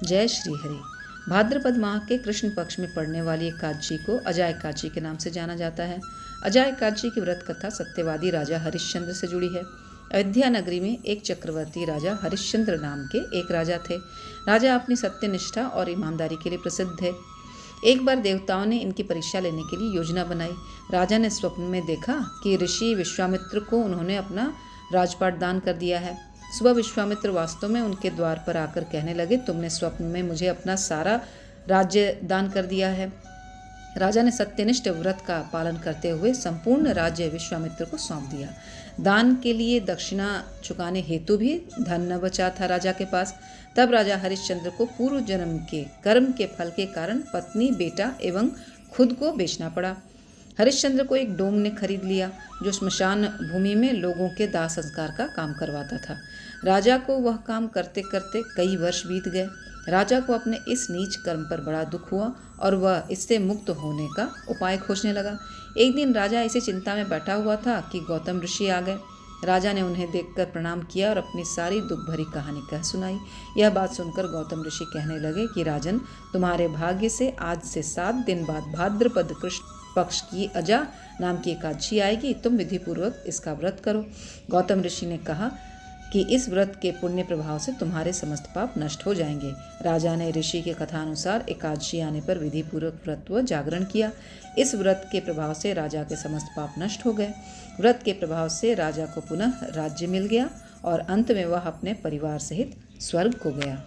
जय श्री हरि। भाद्रपद माह के कृष्ण पक्ष में पड़ने वाली एकादशी को अजय एकादशी के नाम से जाना जाता है। अजय एकादशी की व्रत कथा सत्यवादी राजा हरिश्चंद्र से जुड़ी है। अयोध्या नगरी में एक चक्रवर्ती राजा हरिश्चंद्र नाम के एक राजा थे। राजा अपनी सत्यनिष्ठा और ईमानदारी के लिए प्रसिद्ध थे। एक बार देवताओं ने इनकी परीक्षा लेने के लिए योजना बनाई। राजा ने स्वप्न में देखा कि ऋषि विश्वामित्र को उन्होंने अपना राजपाट दान कर दिया है। सुबह विश्वामित्र वास्तव में उनके द्वार पर आकर कहने लगे, तुमने स्वप्न में मुझे अपना सारा राज्य दान कर दिया है। राजा ने सत्यनिष्ठ व्रत का पालन करते हुए संपूर्ण राज्य विश्वामित्र को सौंप दिया। दान के लिए दक्षिणा चुकाने हेतु भी धन न बचा था राजा के पास। तब राजा हरिश्चंद्र को पूर्व जन्म के कर्म के फल के कारण पत्नी, बेटा एवं खुद को बेचना पड़ा। हरिश्चंद्र को एक डोम ने खरीद लिया जो श्मशान भूमि में लोगों के दाह संस्कार का काम करवाता था। राजा को वह काम करते करते कई वर्ष बीत गए। राजा को अपने इस नीच कर्म पर बड़ा दुख हुआ और वह इससे मुक्त होने का उपाय खोजने लगा। एक दिन राजा इसी चिंता में बैठा हुआ था कि गौतम ऋषि आ गए। राजा ने उन्हें देखकर प्रणाम किया और अपनी सारी दुख भरी कहानी कह सुनाई। यह बात सुनकर गौतम ऋषि कहने लगे कि राजन, तुम्हारे भाग्य से आज से 7 दिन बाद भाद्रपद कृष्ण पक्ष की अजा नाम की एकादशी आएगी। तुम विधिपूर्वक इसका व्रत करो। गौतम ऋषि ने कहा कि इस व्रत के पुण्य प्रभाव से तुम्हारे समस्त पाप नष्ट हो जाएंगे। राजा ने ऋषि के कथानुसार एकादशी आने पर विधिपूर्वक व्रत व जागरण किया। इस व्रत के प्रभाव से राजा के समस्त पाप नष्ट हो गए। व्रत के प्रभाव से राजा को पुनः राज्य मिल गया और अंत में वह अपने परिवार सहित स्वर्ग को गया।